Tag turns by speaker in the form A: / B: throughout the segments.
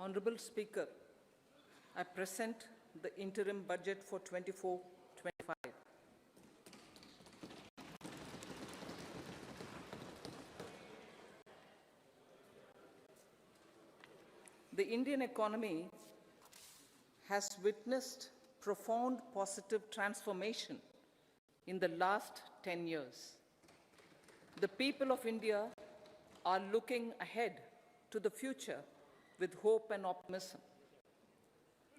A: Honorable Speaker, I present the interim budget for 24-25. The Indian economy has witnessed profound positive transformation in the last 10 years. The people of India are looking ahead to the future with hope and optimism.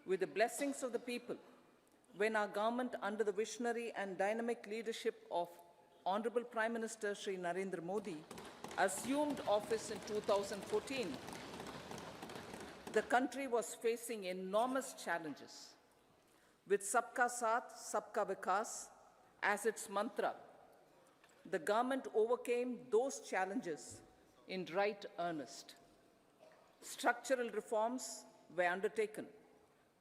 A: With the blessings of the people, when our government, under the visionary and dynamic leadership of Honorable Prime Minister Shri Narendra Modi, assumed office in 2014, the country was facing enormous challenges. With Sabka Saath, Sabka Vikas as its mantra, the government overcame those challenges in right earnest. Structural reforms were undertaken.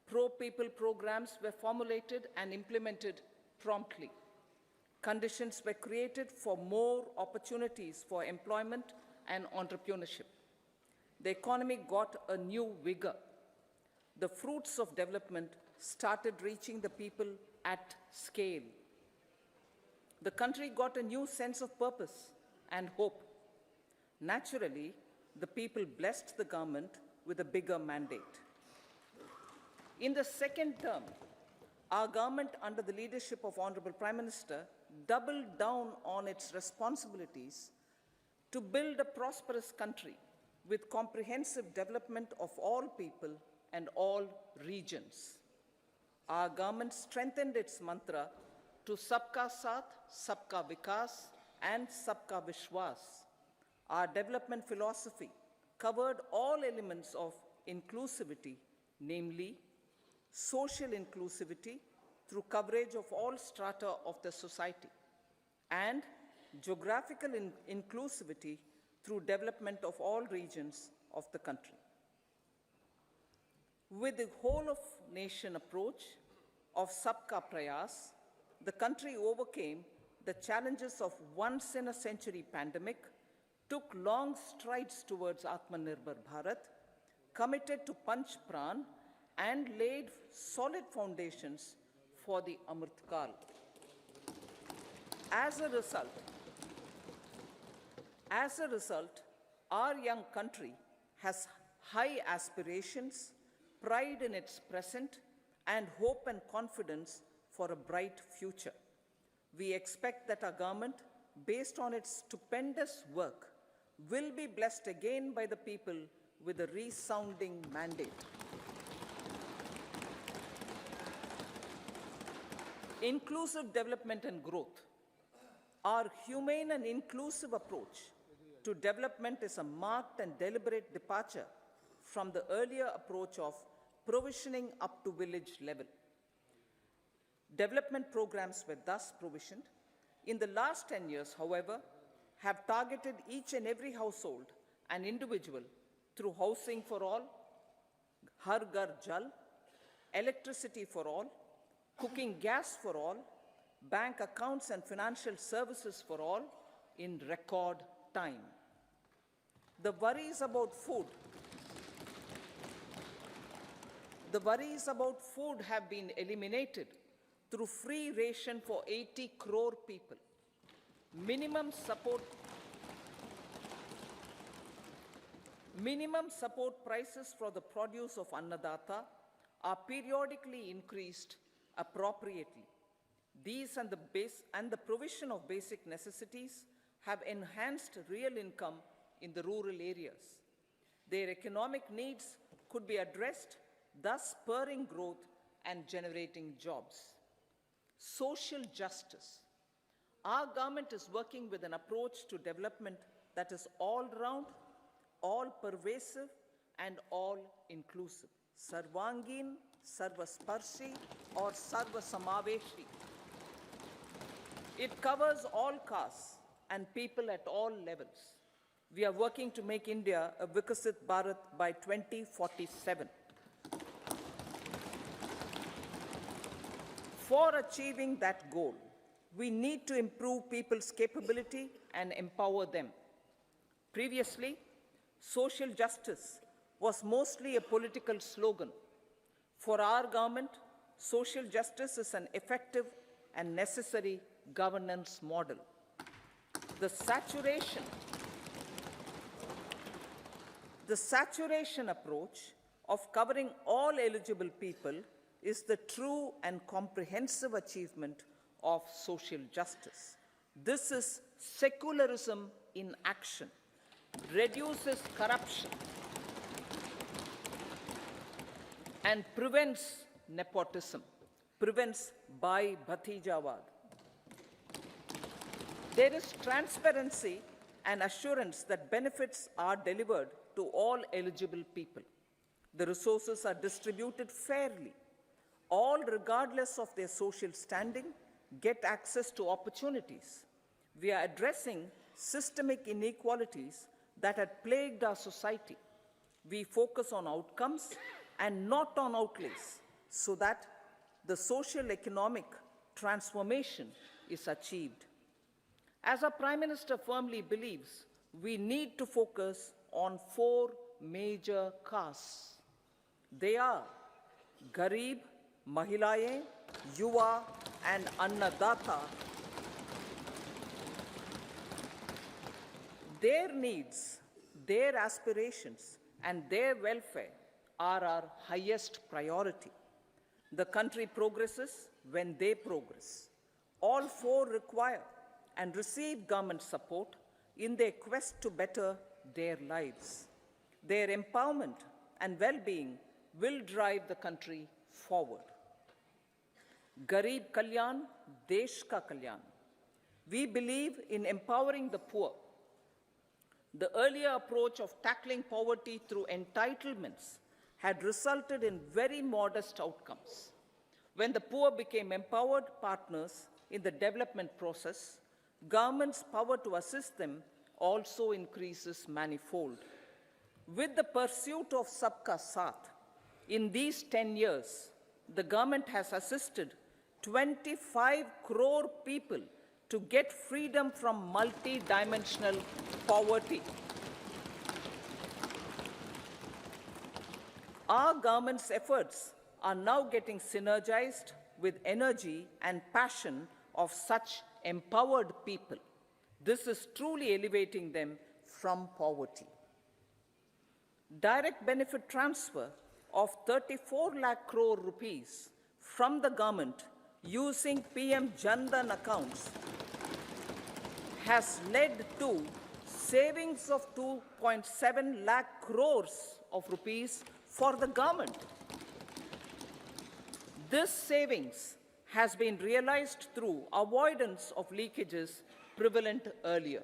A: Pro-people programs were formulated and implemented promptly. Conditions were created for more opportunities for employment and entrepreneurship. The economy got a new vigor. The fruits of development started reaching the people at scale. The country got a new sense of purpose and hope. Naturally, the people blessed the government with a bigger mandate. In the second term, our government, under the leadership of Honorable Prime Minister, doubled down on its responsibilities to build a prosperous country with comprehensive development of all people and all regions. Our government strengthened its mantra to Sabka Saath, Sabka Vikas, and Sabka Vishwas. Our development philosophy covered all elements of inclusivity, namely social inclusivity through coverage of all strata of the society, and geographical inclusivity through development of all regions of the country. With the whole of nation approach of Sabka Prayas, the country overcame the challenges of once-in-a-century pandemic, took long strides towards Atmanirbhar Bharat, committed to Panch Pran, and laid solid foundations for the Amrit Kal. As a result, our young country has high aspirations, pride in its present, and hope and confidence for a bright future. We expect that our government, based on its stupendous work, will be blessed again by the people with a resounding mandate. Inclusive development and growth. Our humane and inclusive approach to development is a marked and deliberate departure from the earlier approach of provisioning up to village level. Development programs were thus provisioned. In the last 10 years, however, have targeted each and every household and individual through housing for all, Har Ghar Jal, electricity for all, cooking gas for all, bank accounts and financial services for all in record time. The worries about food have been eliminated through free ration for 80 crore people. Minimum support prices for the produce of Annadata are periodically increased appropriately. These and the provision of basic necessities have enhanced real income in the rural areas. Their economic needs could be addressed, thus spurring growth and generating jobs. Social justice. Our government is working with an approach to development that is all-round, all-pervasive, and all-inclusive. Sarvangin, Sarvasparshi, or Sarvasamaveshi. It covers all castes and people at all levels. We are working to make India a Vikasit Bharat by 2047. For achieving that goal, we need to improve people's capability and empower them. Previously, social justice was mostly a political slogan. For our government, social justice is an effective and necessary governance model. The saturation approach of covering all eligible people is the true and comprehensive achievement of social justice. This is secularism in action, reduces corruption, and prevents nepotism, prevents Bhai Bhatijawad. There is transparency and assurance that benefits are delivered to all eligible people. The resources are distributed fairly. All, regardless of their social standing, get access to opportunities. We are addressing systemic inequalities that had plagued our society. We focus on outcomes and not on outlays, so that the social economic transformation is achieved. As our Prime Minister firmly believes, we need to focus on 4 major castes. They are Garib, Mahilaye, Yuva, and Annadata. Their needs, their aspirations, and their welfare are our highest priority. The country progresses when they progress. All 4 require and receive government support in their quest to better their lives. Their empowerment and well-being will drive the country forward. Garib Kalyan, Desh Ka Kalyan. We believe in empowering the poor. The earlier approach of tackling poverty through entitlements had resulted in very modest outcomes. When the poor became empowered partners in the development process, government's power to assist them also increases manifold. With the pursuit of Sabka Saath, in these 10 years, the government has assisted 25 crore people to get freedom from multi-dimensional poverty. Our government's efforts are now getting synergized with energy and passion of such empowered people. This is truly elevating them from poverty. Direct benefit transfer of 34 lakh crore rupees from the government using PM Jan-Dhan accounts has led to savings of 2.7 lakh crores of rupees for the government. This savings has been realized through avoidance of leakages prevalent earlier.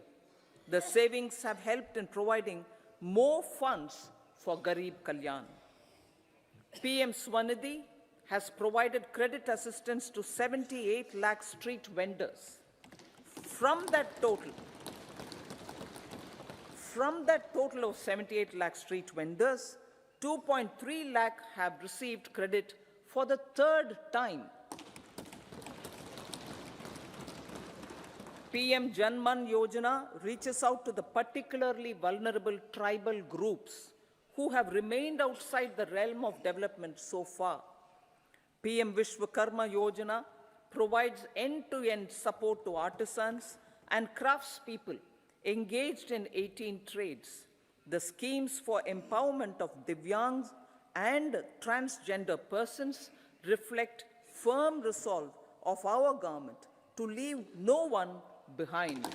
A: The savings have helped in providing more funds for Garib Kalyan. PM Swanidhi has provided credit assistance to 78 lakh street vendors. From that total of 78 lakh street vendors, 2.3 lakh have received credit for the 3rd time. PM Janman Yojana reaches out to the particularly vulnerable tribal groups who have remained outside the realm of development so far. PM Vishwakarma Yojana provides end-to-end support to artisans and craftspeople engaged in 18 trades. The schemes for empowerment of Divyangs and transgender persons reflect firm resolve of our government to leave no one behind.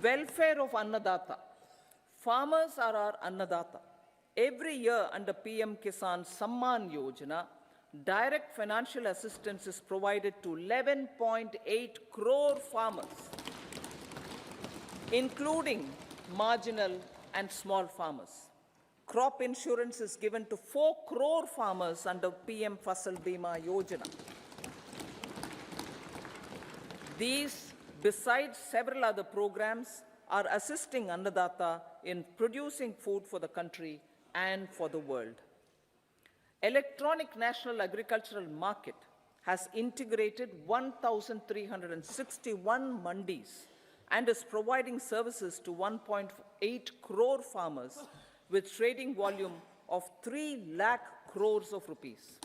A: Welfare of Annadata. Farmers are our Annadata. Every year under PM Kisan Samman Yojana, direct financial assistance is provided to 11.8 crore farmers, including marginal and small farmers. Crop insurance is given to 4 crore farmers under PM Fasal Bima Yojana. These, besides several other programs, are assisting Annadata in producing food for the country and for the world. Electronic National Agricultural Market has integrated 1,361 mandis and is providing services to 1.8 crore farmers with trading volume of 3 lakh crores of rupees.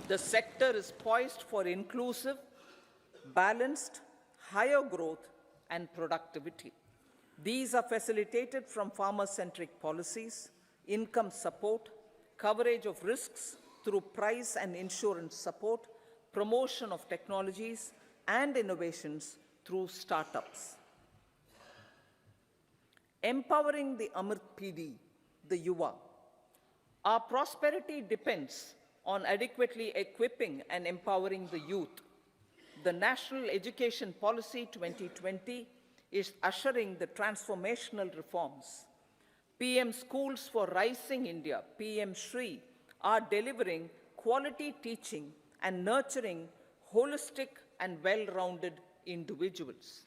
A: The sector is poised for inclusive, balanced, higher growth and productivity. These are facilitated from farmer-centric policies, income support, coverage of risks through price and insurance support, promotion of technologies and innovations through startups. Empowering the Amrit PD, the Yuva. Our prosperity depends on adequately equipping and empowering the youth. The National Education Policy 2020 is ushering the transformational reforms. PM Schools for Rising India, PM Shri, are delivering quality teaching and nurturing holistic and well-rounded individuals.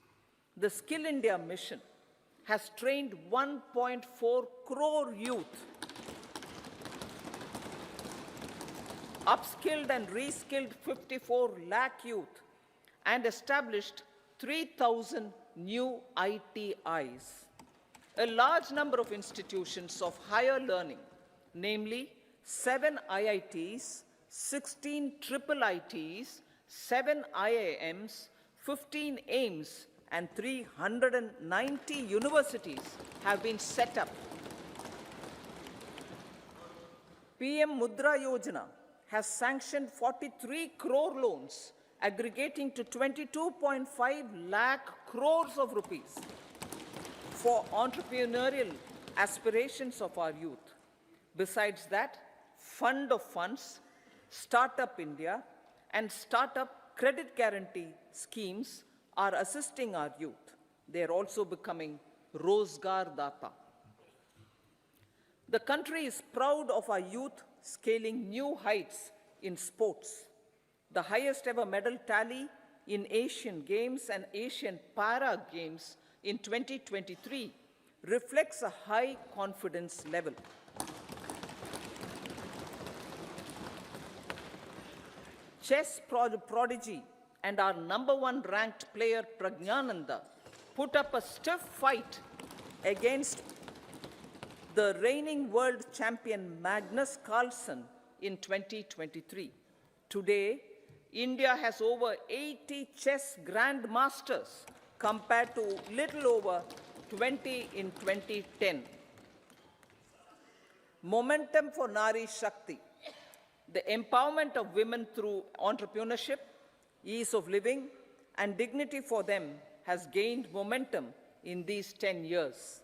A: The Skill India mission has trained 1.4 crore youth, upskilled and reskilled 54 lakh youth, and established 3,000 new ITIs. A large number of institutions of higher learning, namely 7 IITs, 16 triple ITs, 7 IIMs, 15 AIMS, and 390 universities have been set up. PM Mudra Yojana has sanctioned 43 crore loans aggregating to 22.5 lakh crores of rupees for entrepreneurial aspirations of our youth. Besides that, Fund of Funds, Startup India, and Startup Credit Guarantee schemes are assisting our youth. They are also becoming Rozgar Data. The country is proud of our youth scaling new heights in sports. The highest ever medal tally in Asian Games and Asian Para Games in 2023 reflects a high confidence level. Chess prodigy and our #1 ranked player Pragyananda put up a stiff fight against the reigning world champion Magnus Carlsen in 2023. Today, India has over 80 chess grandmasters compared to little over 20 in 2010. Momentum for Nari Shakti. The empowerment of women through entrepreneurship, ease of living, and dignity for them has gained momentum in these 10 years.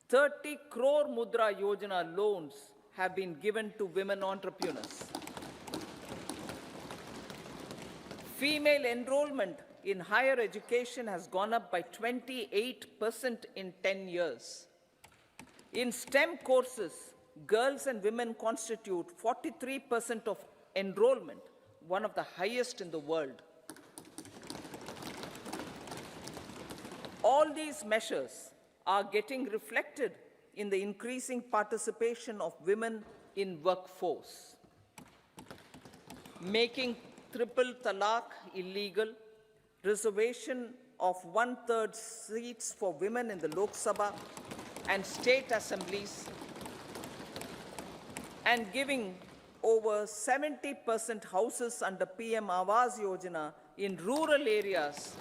A: 30 crore Mudra Yojana loans have been given to women entrepreneurs. Female enrollment in higher education has gone up by 28% in 10 years. In STEM courses, girls and women constitute 43% of enrollment, one of the highest in the world. All these measures are getting reflected in the increasing participation of women in workforce. Making triple talaq illegal, reservation of 1/3 seats for women in the Lok Sabha and state assemblies, and giving over 70% houses under PM Awas Yojana in rural areas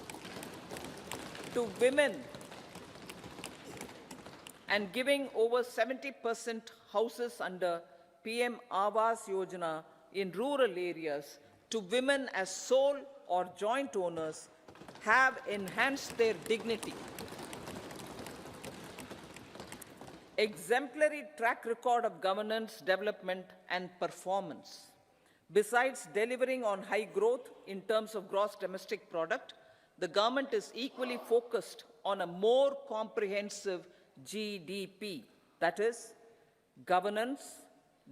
A: to women, and giving over 70% houses under PM Awas Yojana in rural areas to women as sole or joint owners have enhanced their dignity. Exemplary track record of governance, development, and performance. Besides delivering on high growth in terms of gross domestic product, the government is equally focused on a more comprehensive GDP, that is, governance,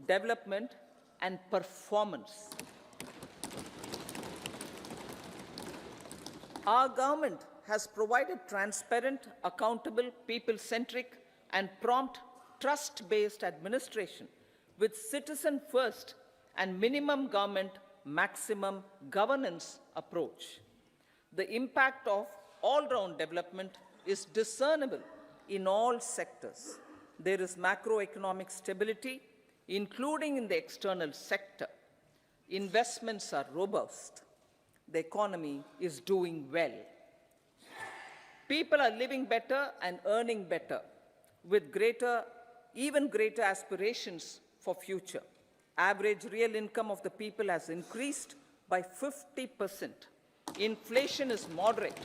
A: development, and performance. Our government has provided transparent, accountable, people-centric, and prompt, trust-based administration with citizen first and minimum government, maximum governance approach. The impact of all-round development is discernible in all sectors. There is macroeconomic stability, including in the external sector. Investments are robust. The economy is doing well. People are living better and earning better, with even greater aspirations for future. Average real income of the people has increased by 50%. Inflation is moderate.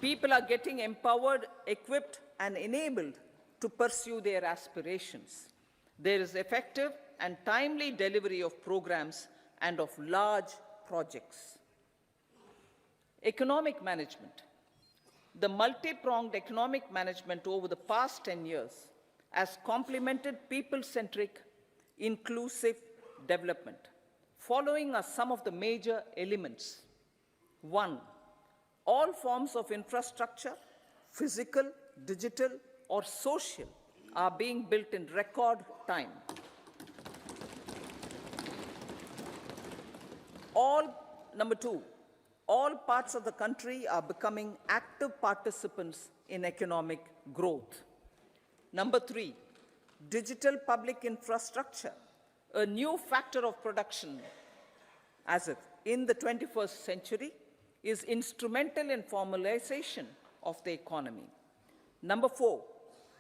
A: People are getting empowered, equipped, and enabled to pursue their aspirations. There is effective and timely delivery of programs and of large projects. Economic management. The multi-pronged economic management over the past 10 years has complemented people-centric, inclusive development. Following are some of the major elements. 1. All forms of infrastructure, physical, digital, or social, are being built in record time. Number 2, all parts of the country are becoming active participants in economic growth. Number 3, digital public infrastructure, a new factor of production in the 21st century, is instrumental in formalization of the economy. Number 4,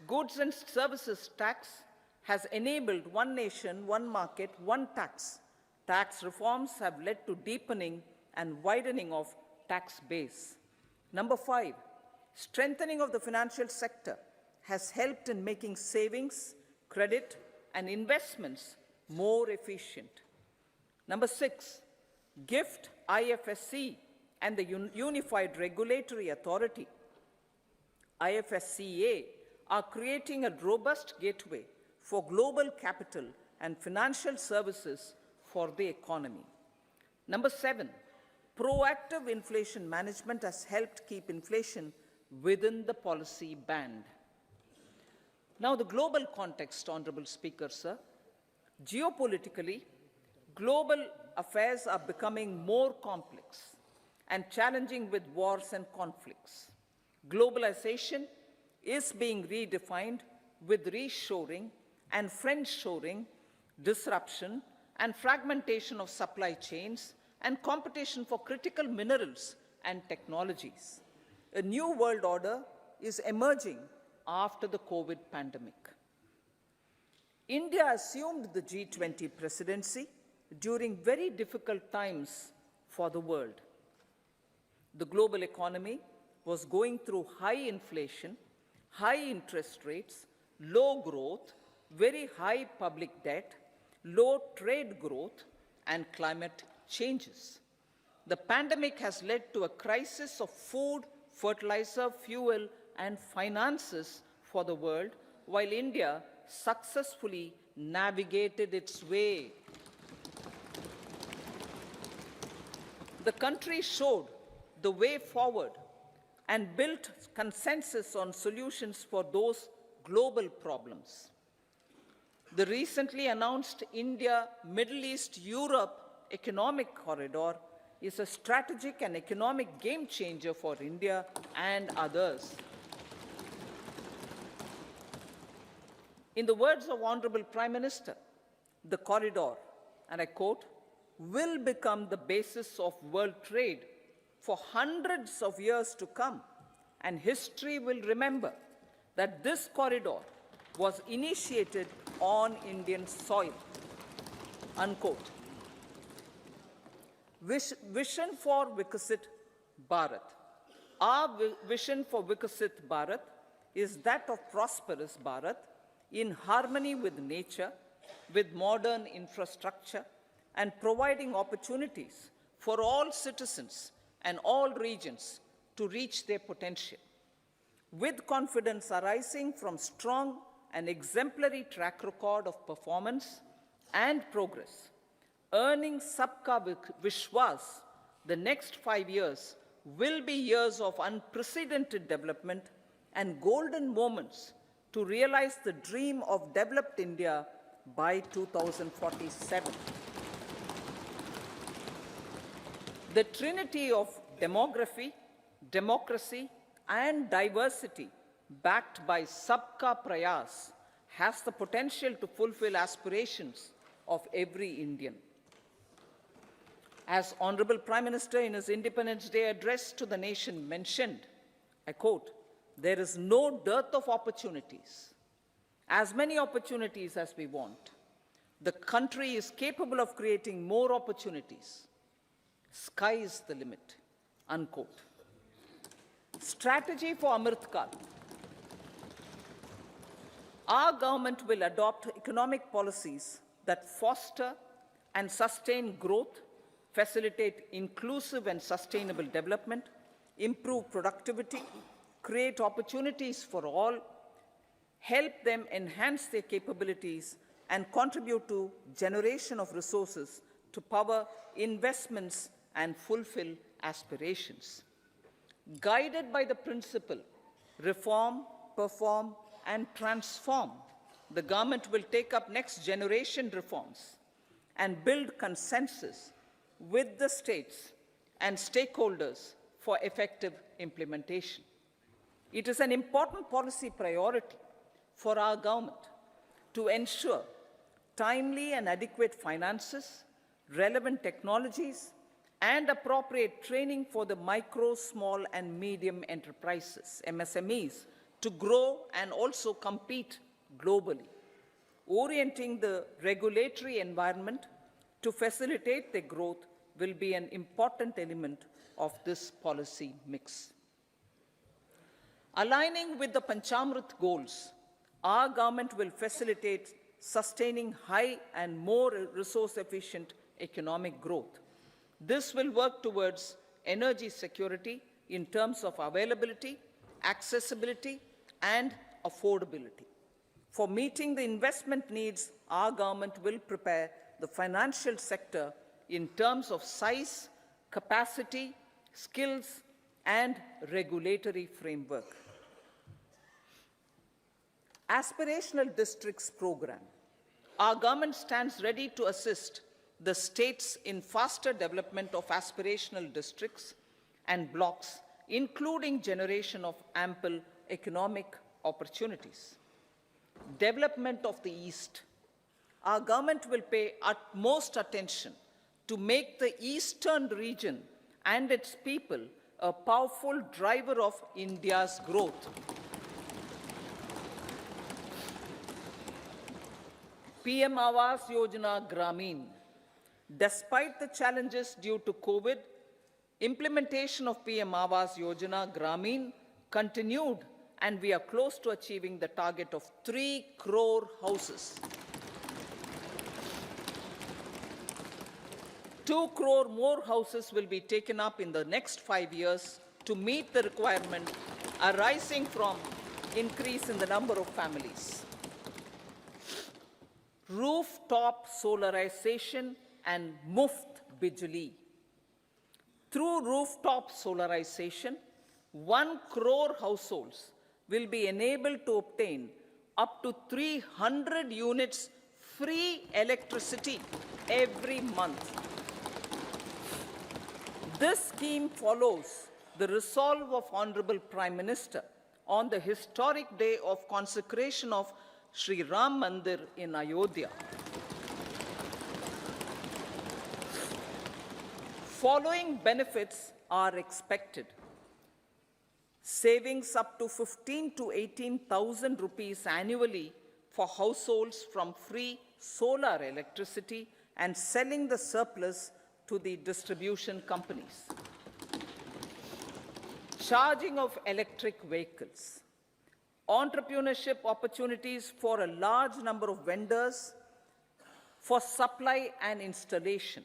A: goods and services tax has enabled one nation, one market, one tax. Tax reforms have led to deepening and widening of tax base. Number 5, strengthening of the financial sector has helped in making savings, credit, and investments more efficient. Number 6, GIFT, IFSC, and the Unified Regulatory Authority, IFSCA, are creating a robust gateway for global capital and financial services for the economy. Number 7, proactive inflation management has helped keep inflation within the policy band. Now, the global context, Honorable Speaker, sir. Geopolitically, global affairs are becoming more complex and challenging with wars and conflicts. Globalization is being redefined with reshoring and friendshoring, disruption and fragmentation of supply chains, and competition for critical minerals and technologies. A new world order is emerging after the COVID pandemic. India assumed the G20 presidency during very difficult times for the world. The global economy was going through high inflation, high interest rates, low growth, very high public debt, low trade growth, and climate changes. The pandemic has led to a crisis of food, fertilizer, fuel, and finances for the world, while India successfully navigated its way. The country showed the way forward and built consensus on solutions for those global problems. The recently announced India-Middle East-Europe economic corridor is a strategic and economic game changer for India and others. In the words of Honorable Prime Minister, the corridor, and I quote, will become the basis of world trade for hundreds of years to come, and history will remember that this corridor was initiated on Indian soil, unquote. Vision for Vikasit Bharat. Our vision for Vikasit Bharat is that of prosperous Bharat in harmony with nature, with modern infrastructure, and providing opportunities for all citizens and all regions to reach their potential. With confidence arising from strong and exemplary track record of performance and progress, earning Sabka Vishwas, the next 5 years will be years of unprecedented development and golden moments to realize the dream of developed India by 2047. The trinity of demography, democracy, and diversity, backed by Sabka Prayas, has the potential to fulfill aspirations of every Indian. As Honorable Prime Minister in his Independence Day address to the nation mentioned, I quote, "There is no dearth of opportunities, as many opportunities as we want. The country is capable of creating more opportunities. Sky is the limit," unquote. Strategy for Amrit Kal. Our government will adopt economic policies that foster and sustain growth, facilitate inclusive and sustainable development, improve productivity, create opportunities for all, help them enhance their capabilities, and contribute to generation of resources to power investments and fulfill aspirations. Guided by the principle, reform, perform, and transform, the government will take up next generation reforms and build consensus with the states and stakeholders for effective implementation. It is an important policy priority for our government to ensure timely and adequate finances, relevant technologies, and appropriate training for the micro, small, and medium enterprises, MSMEs, to grow and also compete globally. Orienting the regulatory environment to facilitate their growth will be an important element of this policy mix. Aligning with the Panchamrit goals, our government will facilitate sustaining high and more resource-efficient economic growth. This will work towards energy security in terms of availability, accessibility, and affordability. For meeting the investment needs, our government will prepare the financial sector in terms of size, capacity, skills, and regulatory framework. Aspirational Districts Program. Our government stands ready to assist the states in faster development of aspirational districts and blocks, including generation of ample economic opportunities. Development of the East. Our government will pay utmost attention to make the eastern region and its people a powerful driver of India's growth. PM Awas Yojana Gramin. Despite the challenges due to COVID, implementation of PM Awas Yojana Gramin continued, and we are close to achieving the target of 3 crore houses. 2 crore more houses will be taken up in the next 5 years to meet the requirement arising from increase in the number of families. Rooftop solarization and Muft Bijli. Through rooftop solarization, 1 crore households will be enabled to obtain up to 300 units free electricity every month. This scheme follows the resolve of Honorable Prime Minister on the historic day of consecration of Sri Ram Mandir in Ayodhya. Following benefits are expected. Savings up to 15 to 18,000 rupees annually for households from free solar electricity and selling the surplus to the distribution companies. Charging of electric vehicles. Entrepreneurship opportunities for a large number of vendors for supply and installation.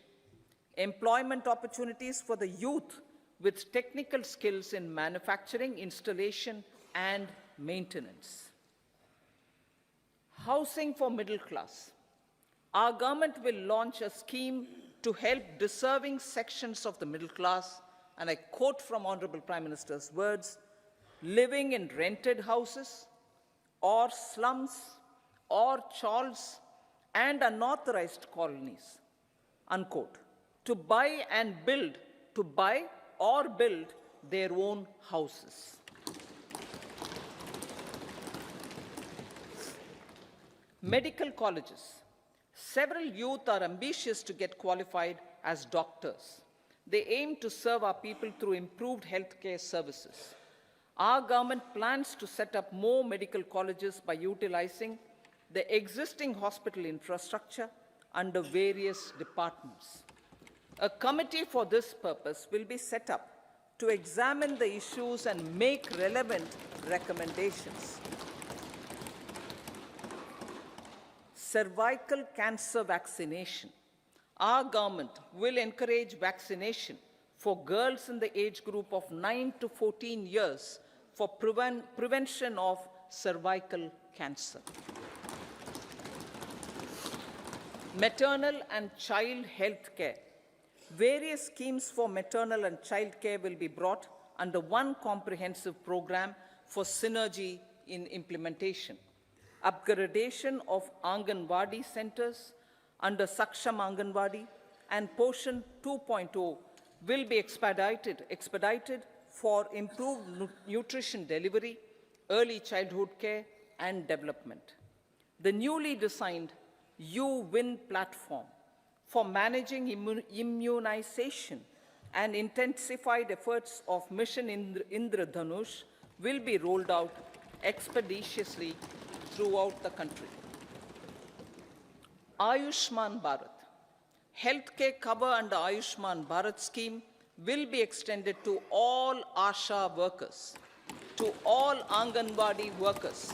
A: Employment opportunities for the youth with technical skills in manufacturing, installation, and maintenance. Housing for middle class. Our government will launch a scheme to help deserving sections of the middle class, and I quote from Honorable Prime Minister's words, living in rented houses or slums or chawls and unauthorized colonies, unquote, to buy and build to buy or build their own houses. Medical colleges. Several youth are ambitious to get qualified as doctors. They aim to serve our people through improved healthcare services. Our government plans to set up more medical colleges by utilizing the existing hospital infrastructure under various departments. A committee for this purpose will be set up to examine the issues and make relevant recommendations. Cervical cancer vaccination. Our government will encourage vaccination for girls in the age group of 9 to 14 years for prevention of cervical cancer. Maternal and child health care. Various schemes for maternal and child care will be brought under one comprehensive program for synergy in implementation. Upgradation of Anganwadi centers under Saksham Anganwadi and Poshan 2.0 will be expedited for improved nutrition delivery, early childhood care, and development. The newly designed U-Win platform for managing immunization and intensified efforts of Mission Indradhanush will be rolled out expeditiously throughout the country. Ayushman Bharat. Healthcare cover under Ayushman Bharat scheme will be extended to all ASHA workers, to all Anganwadi workers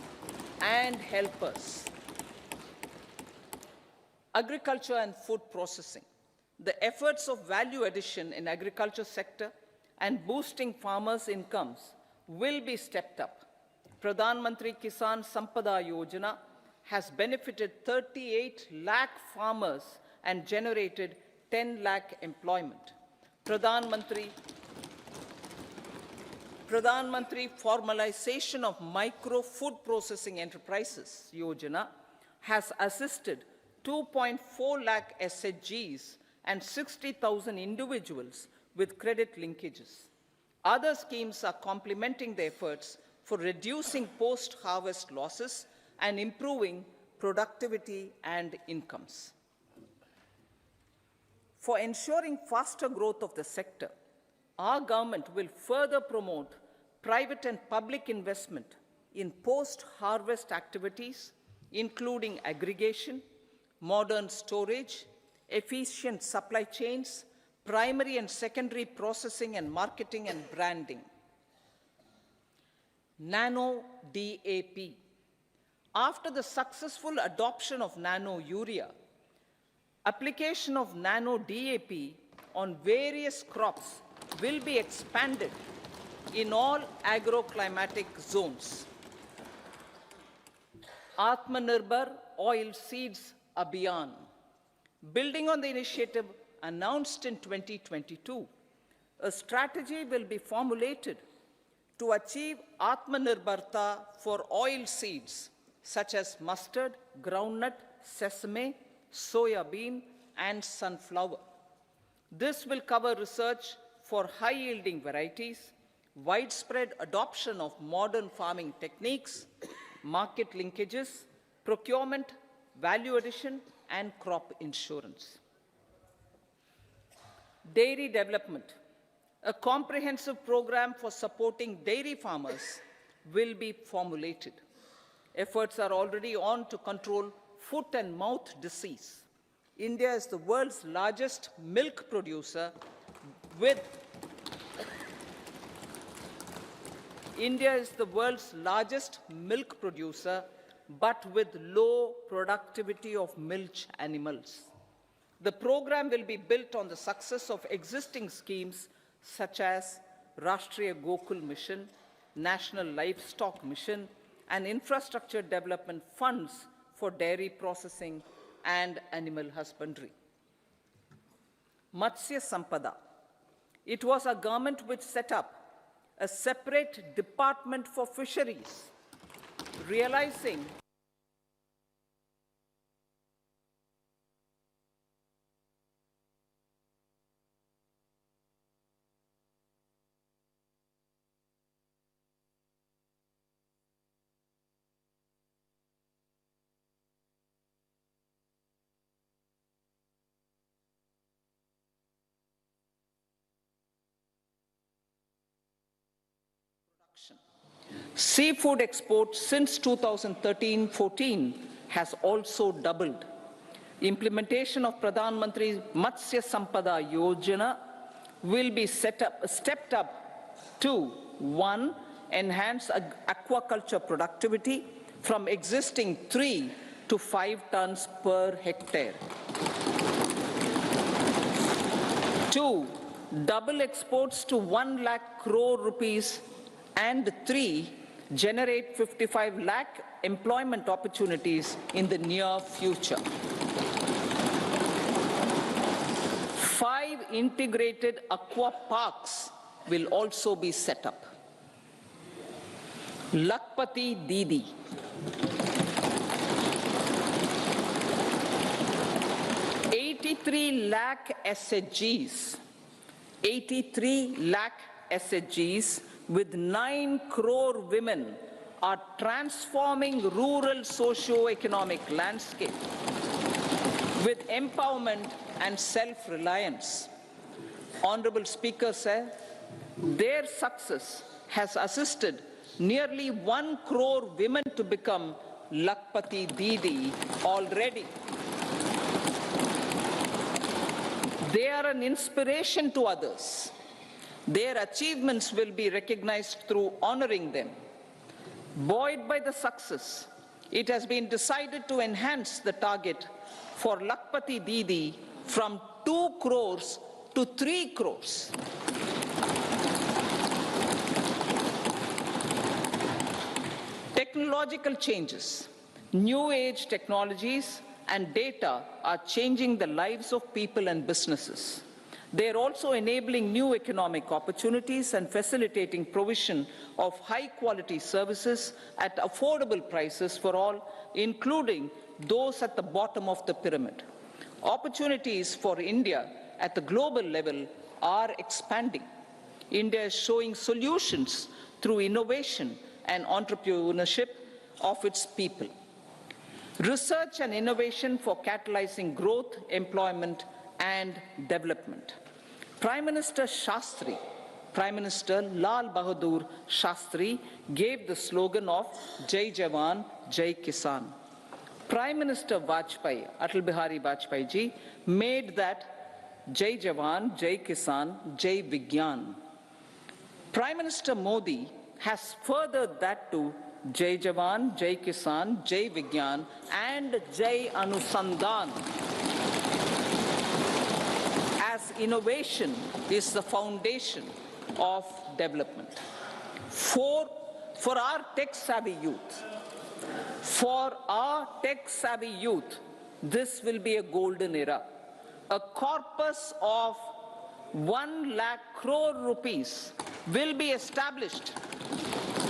A: and helpers. Agriculture and food processing. The efforts of value addition in agriculture sector and boosting farmers' incomes will be stepped up. Pradhan Mantri Kisan Sampada Yojana has benefited 38 lakh farmers and generated 10 lakh employment. Pradhan Mantri formalization of micro food processing enterprises Yojana has assisted 2.4 lakh SHGs and 60,000 individuals with credit linkages. Other schemes are complementing the efforts for reducing post-harvest losses and improving productivity and incomes. For ensuring faster growth of the sector, our government will further promote private and public investment in post-harvest activities, including aggregation, modern storage, efficient supply chains, primary and secondary processing and marketing and branding. Nano DAP. After the successful adoption of nano urea, application of nano DAP on various crops will be expanded in all agroclimatic zones. Atmanirbhar Oil Seeds Abhiyan. Building on the initiative announced in 2022, a strategy will be formulated to achieve Atmanirbharta for oil seeds such as mustard, groundnut, sesame, soya bean, and sunflower. This will cover research for high-yielding varieties, widespread adoption of modern farming techniques, market linkages, procurement, value addition, and crop insurance. Dairy development. A comprehensive program for supporting dairy farmers will be formulated. Efforts are already on to control foot and mouth disease. India is the world's largest milk producer with but with low productivity of milch animals. The program will be built on the success of existing schemes such as Rashtriya Gokul Mission, National Livestock Mission, and infrastructure development funds for dairy processing and animal husbandry. Matsya Sampada. It was our government which set up a separate department for fisheries, realizing production. Seafood exports since 2013-14 has also doubled. Implementation of Pradhan Mantri Matsya Sampada Yojana will be stepped up to 1. Enhance aquaculture productivity from existing 3 to 5 tons per hectare. 2. Double exports to 1 lakh crore rupees, and 3. Generate 55 lakh employment opportunities in the near future. 5 integrated aqua parks will also be set up. Lakpati Didi. $83 lakh SHGs. 83 lakh SHGs with 9 crore women are transforming rural socio-economic landscape with empowerment and self-reliance. Honorable Speaker said, their success has assisted nearly 1 crore women to become Lakpati Didi already. They are an inspiration to others. Their achievements will be recognized through honoring them. Buoyed by the success, it has been decided to enhance the target for Lakpati Didi from 2 crores to 3 crores. Technological changes, new age technologies and data are changing the lives of people and businesses. They are also enabling new economic opportunities and facilitating provision of high-quality services at affordable prices for all, including those at the bottom of the pyramid. Opportunities for India at the global level are expanding. India is showing solutions through innovation and entrepreneurship of its people. Research and innovation for catalyzing growth, employment, and development. Prime Minister Shastri, Prime Minister Lal Bahadur Shastri gave the slogan of Jai Jawan, Jai Kisan. Prime Minister Vajpayee, Atal Bihari Vajpayee ji, made that Jai Jawan, Jai Kisan, Jai Vigyan. Prime Minister Modi has furthered that to Jai Jawan, Jai Kisan, Jai Vigyan, and Jai Anusandhan, as innovation is the foundation of development. For our tech-savvy youth, this will be a golden era. A corpus of 1 lakh crore rupees will be established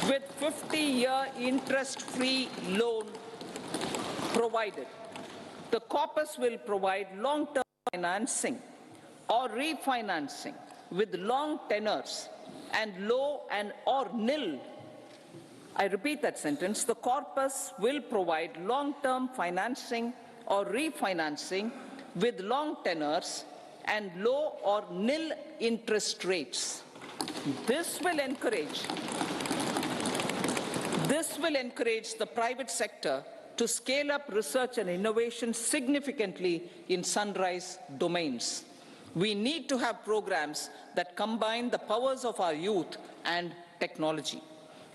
A: with 50-year interest-free loan provided. The corpus will provide long-term financing or refinancing with long tenors and low or nil. I repeat that sentence. The corpus will provide long-term financing or refinancing with long tenors and low or nil interest rates. This will encourage the private sector to scale up research and innovation significantly in sunrise domains. We need to have programs that combine the powers of our youth and technology.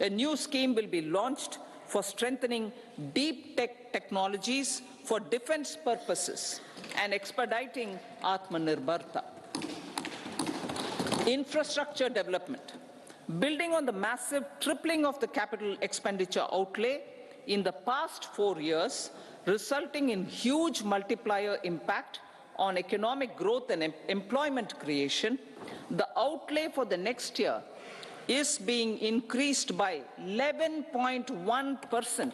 A: A new scheme will be launched for strengthening deep tech technologies for defense purposes and expediting Atmanirbharta. Infrastructure development. Building on the massive tripling of the capital expenditure outlay in the past 4 years, resulting in huge multiplier impact on economic growth and employment creation, the outlay for the next year is being increased by 11.1%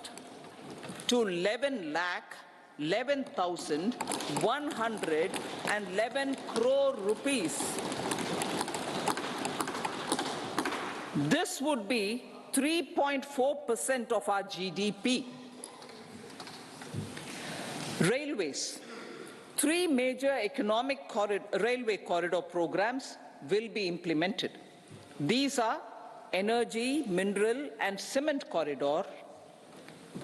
A: to 11,111 crore rupees. This would be 3.4% of our GDP. Railways. 3 major economic railway corridor programs will be implemented. These are energy, mineral and cement corridor.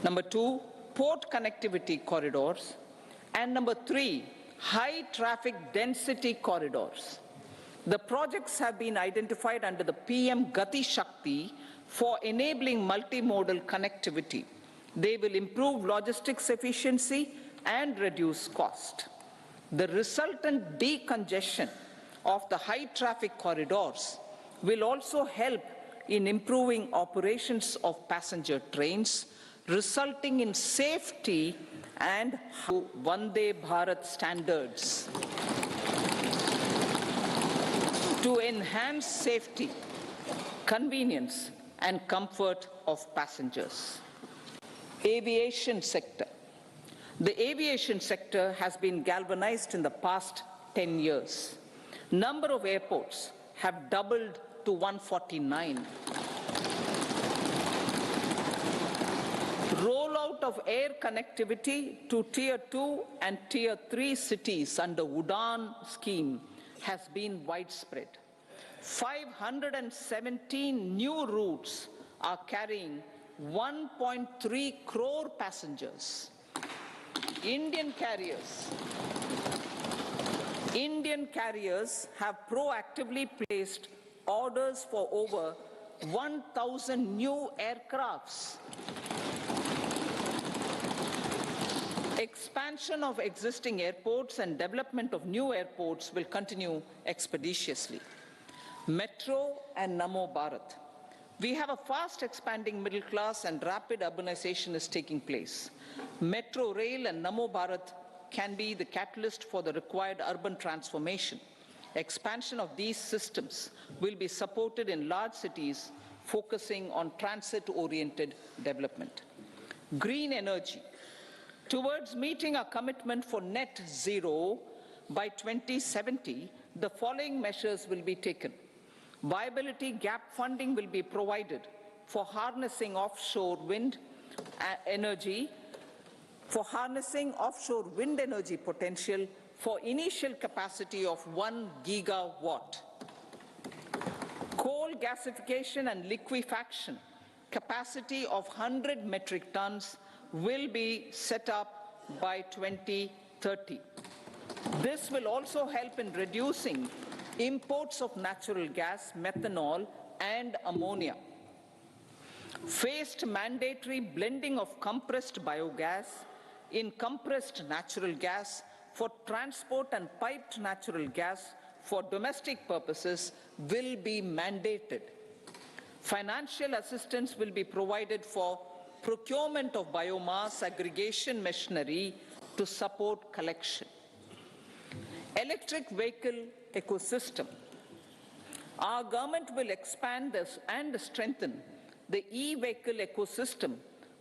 A: Number 2, port connectivity corridors. And number 3, high traffic density corridors. The projects have been identified under the PM Gati Shakti for enabling multimodal connectivity. They will improve logistics efficiency and reduce cost. The resultant decongestion of the high traffic corridors will also help in improving operations of passenger trains, resulting in safety and Vande Bharat standards. To enhance safety, convenience and comfort of passengers. Aviation sector. The aviation sector has been galvanized in the past 10 years. Number of airports have doubled to 149. Rollout of air connectivity to Tier 2 and Tier 3 cities under UDAN scheme has been widespread. 517 new routes are carrying 1.3 crore passengers. Indian carriers have proactively placed orders for over 1,000 new aircrafts. Expansion of existing airports and development of new airports will continue expeditiously. Metro and Namo Bharat. We have a fast expanding middle class and rapid urbanization is taking place. Metro rail and Namo Bharat can be the catalyst for the required urban transformation. Expansion of these systems will be supported in large cities, focusing on transit-oriented development. Green energy. Towards meeting our commitment for net zero by 2070, the following measures will be taken. Viability gap funding will be provided for harnessing offshore wind energy, potential for initial capacity of 1 gigawatt. Coal gasification and liquefaction capacity of 100 metric tons will be set up by 2030. This will also help in reducing imports of natural gas, methanol, and ammonia. Phased mandatory blending of compressed biogas in compressed natural gas for transport and piped natural gas for domestic purposes will be mandated. Financial assistance will be provided for procurement of biomass aggregation machinery to support collection. Electric vehicle ecosystem. Our government will expand this and strengthen the e-vehicle ecosystem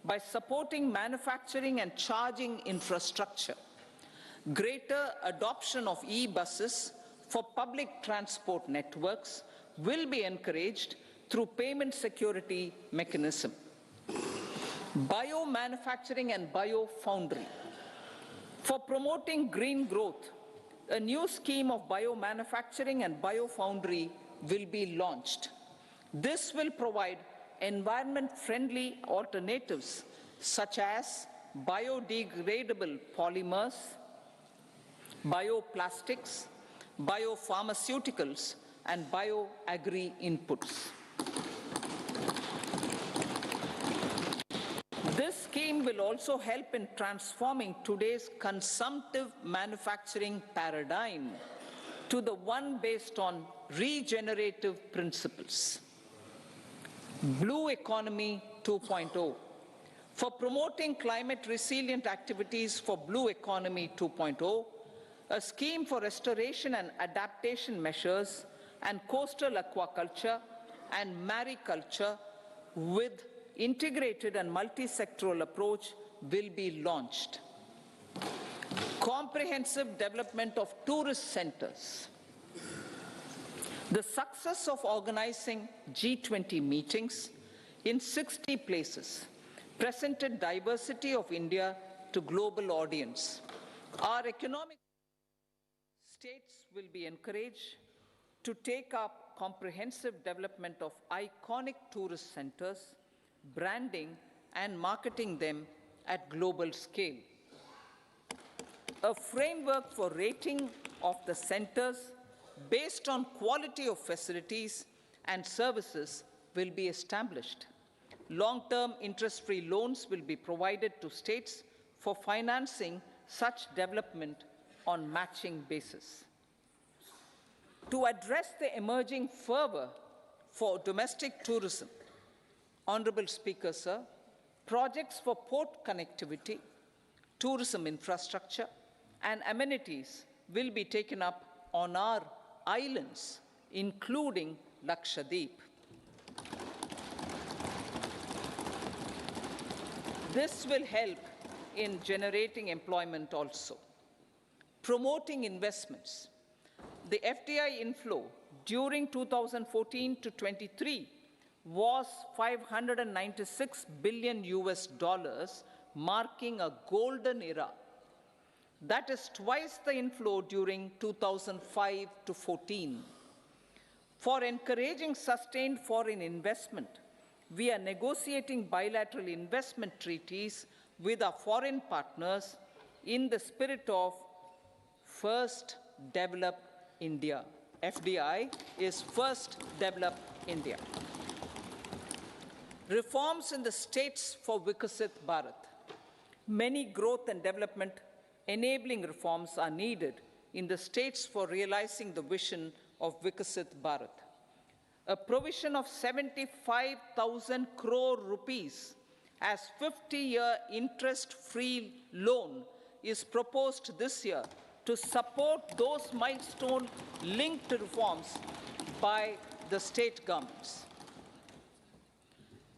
A: by supporting manufacturing and charging infrastructure. Greater adoption of e-buses for public transport networks will be encouraged through payment security mechanism. Biomanufacturing and biofoundry. For promoting green growth, a new scheme of biomanufacturing and biofoundry will be launched. This will provide environment-friendly alternatives such as biodegradable polymers, bioplastics, biopharmaceuticals, and bioagri inputs. This scheme will also help in transforming today's consumptive manufacturing paradigm to the one based on regenerative principles. Blue Economy 2.0. For promoting climate resilient activities for Blue Economy 2.0, a scheme for restoration and adaptation measures and coastal aquaculture and mariculture with integrated and multi-sectoral approach will be launched. Comprehensive development of tourist centers. The success of organizing G20 meetings in 60 places presented diversity of India to global audience. Our economic states will be encouraged to take up comprehensive development of iconic tourist centers, branding and marketing them at global scale. A framework for rating of the centers based on quality of facilities and services will be established. Long-term interest-free loans will be provided to states for financing such development on matching basis. To address the emerging fervor for domestic tourism, Honorable Speaker, sir, projects for port connectivity, tourism infrastructure, and amenities will be taken up on our islands, including Lakshadweep. This will help in generating employment also. Promoting investments. The FDI inflow during 2014 to 23 was $596 billion US, marking a golden era. That is twice the inflow during 2005 to 14. For encouraging sustained foreign investment, we are negotiating bilateral investment treaties with our foreign partners in the spirit of First Develop India. FDI is First Develop India. Reforms in the states for Vikasit Bharat. Many growth and development enabling reforms are needed in the states for realizing the vision of Vikasit Bharat. A provision of 75,000 crore rupees as 50-year interest-free loan is proposed this year to support those milestone-linked reforms by the state governments.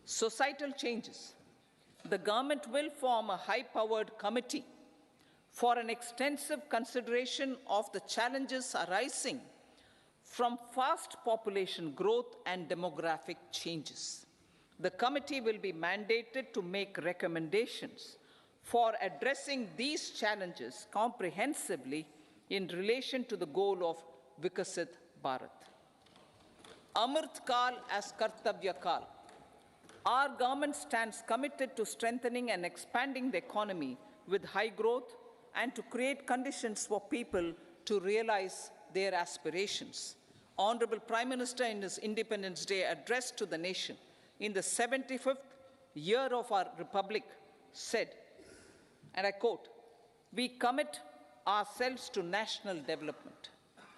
A: Societal changes. The government will form a high-powered committee for an extensive consideration of the challenges arising from fast population growth and demographic changes. The committee will be mandated to make recommendations for addressing these challenges comprehensively in relation to the goal of Vikasit Bharat. Amrit Kal as Kartavya Kal. Our government stands committed to strengthening and expanding the economy with high growth and to create conditions for people to realize their aspirations. Honorable Prime Minister, in his Independence Day address to the nation in the 75th year of our Republic, said, and I quote, "We commit ourselves to national development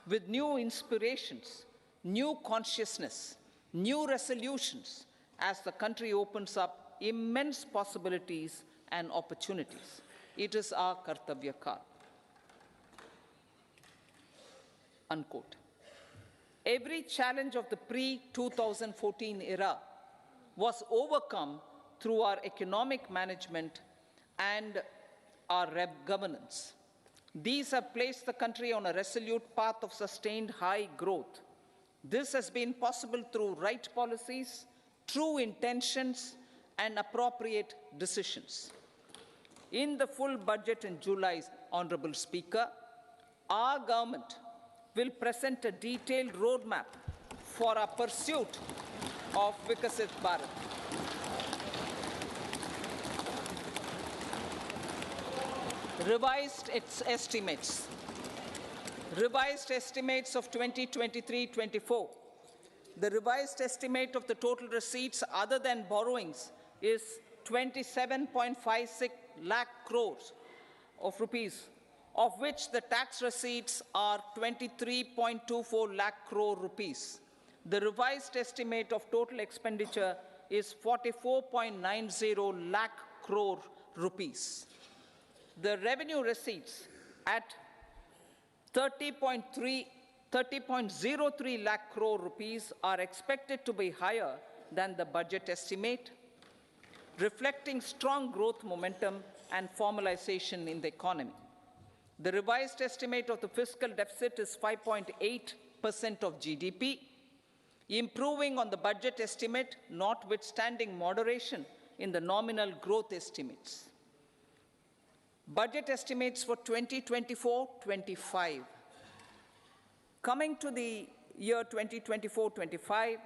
A: with new inspirations, new consciousness, new resolutions as the country opens up immense possibilities and opportunities. It is our Kartavya Kal." Unquote. Every challenge of the pre-2014 era was overcome through our economic management and our governance. These have placed the country on a resolute path of sustained high growth. This has been possible through right policies, true intentions, and appropriate decisions. In the full budget in July, Honorable Speaker, our government will present a detailed roadmap for our pursuit of Vikasit Bharat. Revised estimates. Revised estimates of 2023-24. The revised estimate of the total receipts other than borrowings is 27.56 lakh crores of rupees, of which the tax receipts are 23.24 lakh crore rupees. The revised estimate of total expenditure is 44.90 lakh crore rupees. The revenue receipts at 30.03 lakh crore rupees are expected to be higher than the budget estimate, reflecting strong growth momentum and formalization in the economy. The revised estimate of the fiscal deficit is 5.8% of GDP, improving on the budget estimate, notwithstanding moderation in the nominal growth estimates. Budget estimates for 2024-25. Coming to the year 2024-25,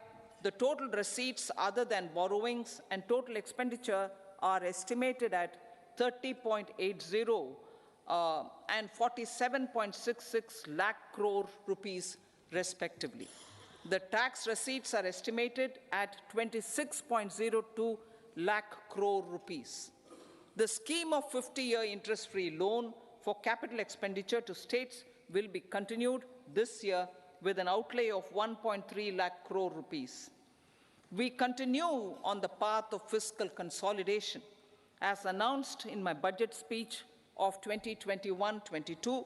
A: the total receipts other than borrowings and total expenditure are estimated at 30.80 and 47.66 lakh crore rupees respectively. The tax receipts are estimated at 26.02 lakh crore rupees. The scheme of 50-year interest-free loan for capital expenditure to states will be continued this year with an outlay of 1.3 lakh crore rupees. We continue on the path of fiscal consolidation, as announced in my budget speech of 2021-22,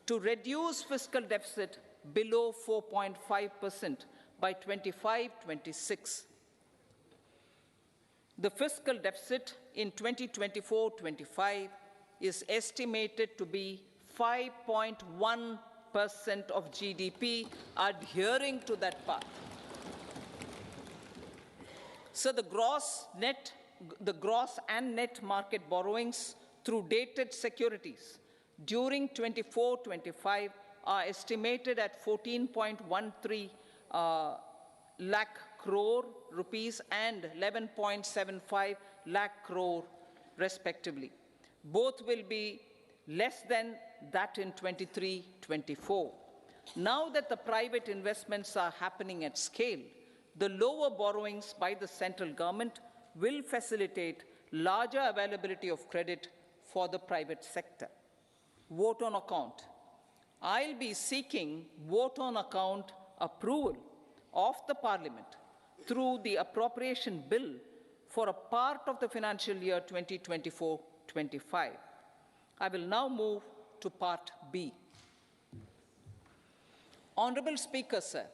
A: to reduce fiscal deficit below 4.5% by 25-26. The fiscal deficit in 2024-25 is estimated to be 5.1% of GDP, adhering to that path. So the gross and net market borrowings through dated securities during 24-25 are estimated at 14.13 lakh crore rupees and 11.75 lakh crore respectively. Both will be less than that in 23-24. Now that the private investments are happening at scale, the lower borrowings by the central government will facilitate larger availability of credit for the private sector. Vote on account. I'll be seeking vote on account approval of the Parliament through the appropriation bill for a part of the financial year 2024-25. I will now move to Part B. Honourable Speaker, sir,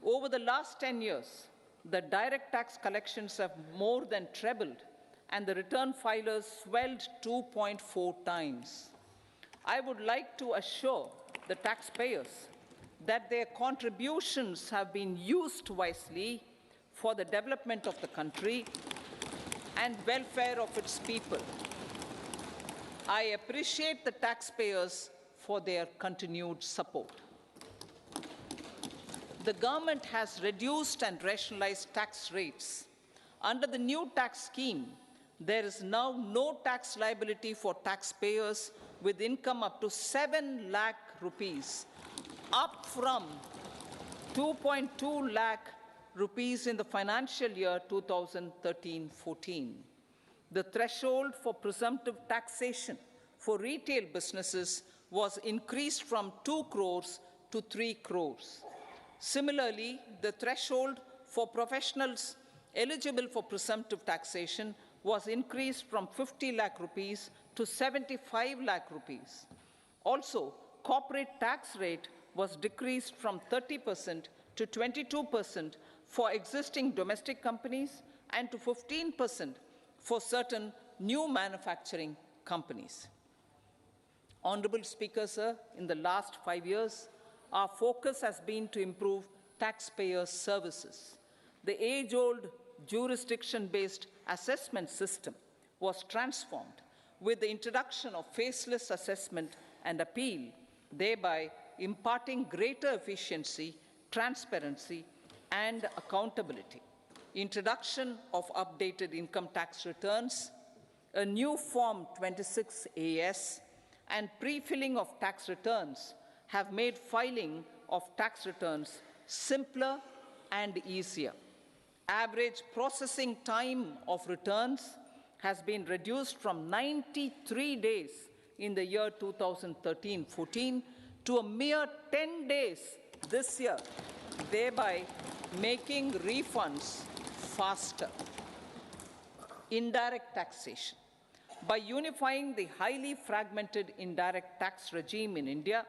A: over the last 10 years, the direct tax collections have more than trebled and the return filers swelled 2.4 times. I would like to assure the taxpayers that their contributions have been used wisely for the development of the country and welfare of its people. I appreciate the taxpayers for their continued support. The government has reduced and rationalized tax rates. Under the new tax scheme, there is now no tax liability for taxpayers with income up to 7 lakh rupees, up from 2.2 lakh rupees in the financial year 2013-14. The threshold for presumptive taxation for retail businesses was increased from 2 crores to 3 crores. Similarly, the threshold for professionals eligible for presumptive taxation was increased from 50 lakh rupees to 75 lakh rupees. Also, corporate tax rate was decreased from 30% to 22% for existing domestic companies and to 15% for certain new manufacturing companies. Honourable Speaker, sir, in the last 5 years, our focus has been to improve taxpayer services. The age-old jurisdiction-based assessment system was transformed with the introduction of faceless assessment and appeal, thereby imparting greater efficiency, transparency, and accountability. Introduction of updated income tax returns, a new Form 26AS, and pre-filling of tax returns have made filing of tax returns simpler and easier. Average processing time of returns has been reduced from 93 days in the year 2013-14 to a mere 10 days this year, thereby making refunds faster. Indirect taxation. By unifying the highly fragmented indirect tax regime in India,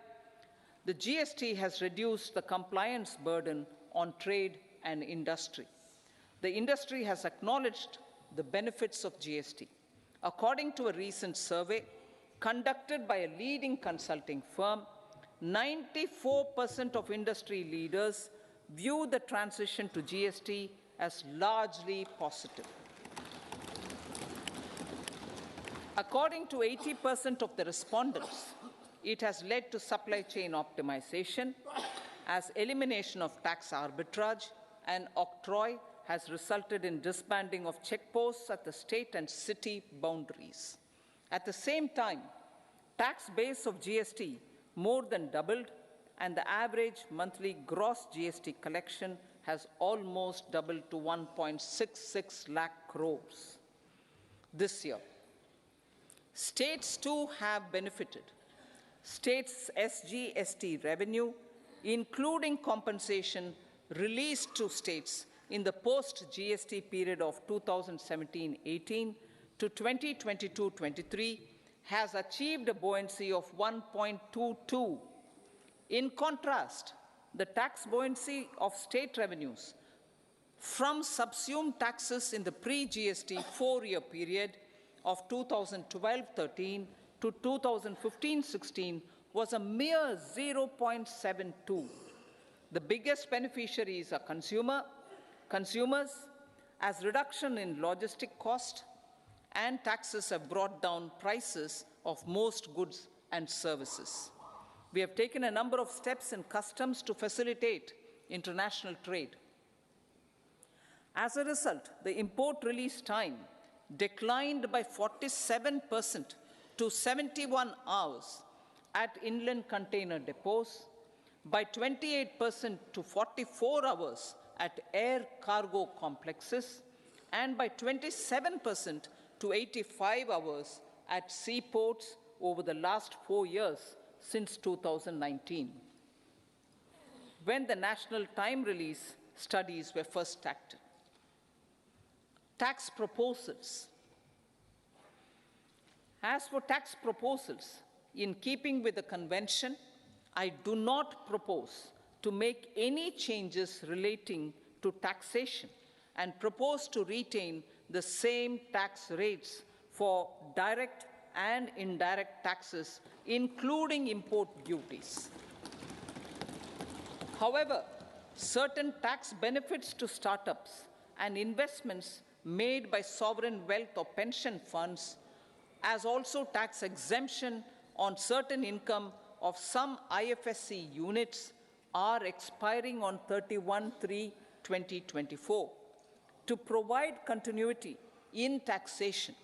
A: the GST has reduced the compliance burden on trade and industry. The industry has acknowledged the benefits of GST. According to a recent survey conducted by a leading consulting firm, 94% of industry leaders view the transition to GST as largely positive. According to 80% of the respondents, it has led to supply chain optimization, as elimination of tax arbitrage and octroi has resulted in disbanding of checkposts at the state and city boundaries. At the same time, tax base of GST more than doubled, and the average monthly gross GST collection has almost doubled to 1.66 lakh crores this year. States too have benefited. States' SGST revenue, including compensation released to states in the post-GST period of 2017-18 to 2022-23, has achieved a buoyancy of 1.22. In contrast, the tax buoyancy of state revenues from subsumed taxes in the pre-GST four-year period of 2012-13 to 2015-16 was a mere 0.72. The biggest beneficiaries are consumers, as reduction in logistic cost and taxes have brought down prices of most goods and services. We have taken a number of steps in customs to facilitate international trade. As a result, the import release time declined by 47% to 71 hours at inland container depots, by 28% to 44 hours at air cargo complexes, and by 27% to 85 hours at seaports over the last 4 years since 2019, when the national time release studies were first acted. Tax proposals. As for tax proposals, in keeping with the convention, I do not propose to make any changes relating to taxation and propose to retain the same tax rates for direct and indirect taxes, including import duties. However, certain tax benefits to startups and investments made by sovereign wealth or pension funds, as also tax exemption on certain income of some IFSC units, are expiring on 31/3/2024. To provide continuity in taxation,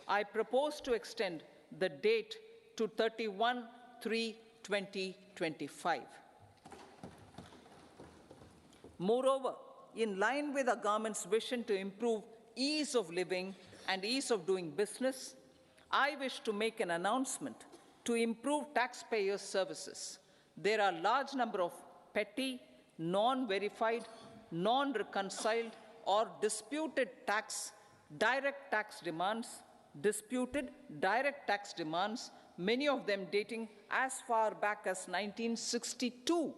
A: I propose to extend the date to 31/3/2025. Moreover, in line with our government's vision to improve ease of living and ease of doing business, I wish to make an announcement to improve taxpayers' services. There are a large number of petty, non-verified, non-reconciled, or disputed direct tax demands, many of them dating as far back as 1962,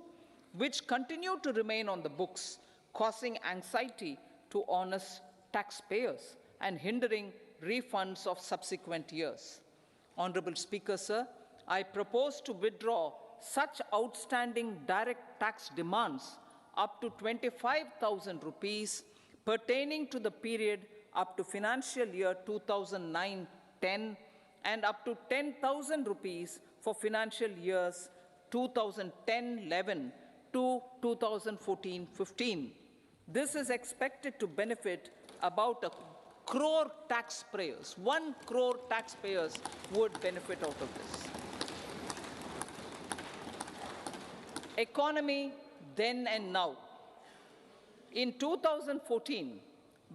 A: which continue to remain on the books, causing anxiety to honest taxpayers and hindering refunds of subsequent years. Honorable Speaker, sir, I propose to withdraw such outstanding direct tax demands up to 25,000 rupees pertaining to the period up to financial year 2009-10 and up to 10,000 rupees for financial years 2010-11 to 2014-15. This is expected to benefit about 1 crore taxpayers. 1 crore taxpayers would benefit out of this. Economy then and now. In 2014,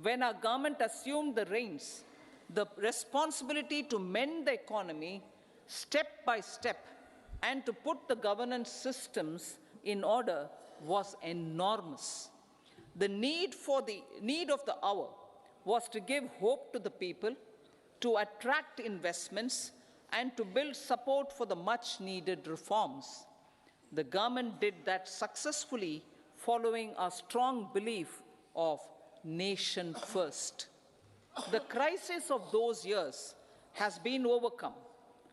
A: when our government assumed the reins, the responsibility to mend the economy step by step and to put the governance systems in order was enormous. The need of the hour was to give hope to the people, to attract investments, and to build support for the much-needed reforms. The government did that successfully, following a strong belief of nation first. The crisis of those years has been overcome,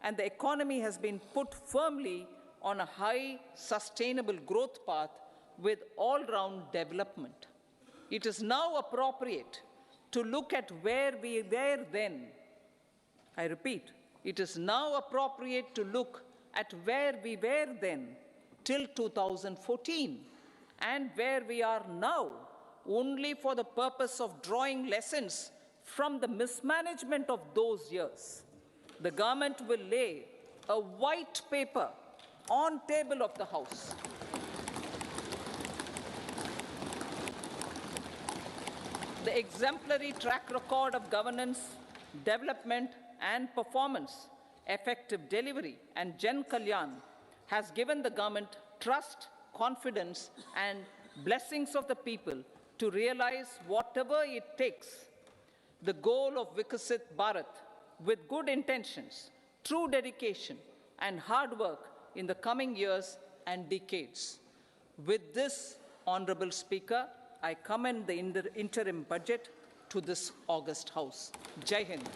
A: and the economy has been put firmly on a high, sustainable growth path with all-round development. It is now appropriate to look at where we were then. I repeat, it is now appropriate to look at where we were then, till 2014, and where we are now, only for the purpose of drawing lessons from the mismanagement of those years. The government will lay a white paper on table of the House. The exemplary track record of governance, development and performance, effective delivery and Jan Kalyan has given the government trust, confidence and blessings of the people to realize whatever it takes. The goal of Vikasit Bharat, with good intentions, true dedication and hard work in the coming years and decades. With this, Honorable Speaker, I commend the interim budget to this august House. Jai Hind.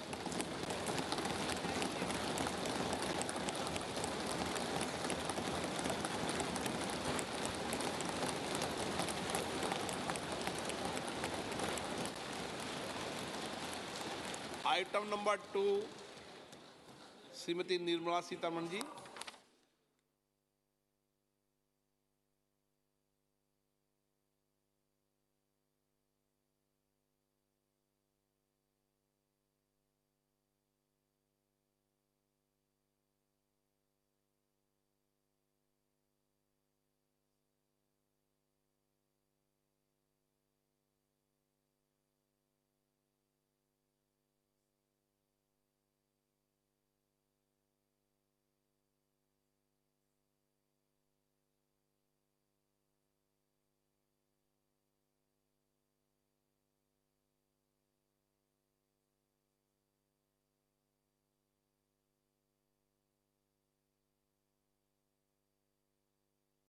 B: Item number 2, Srimati Nirmala Sitharaman ji.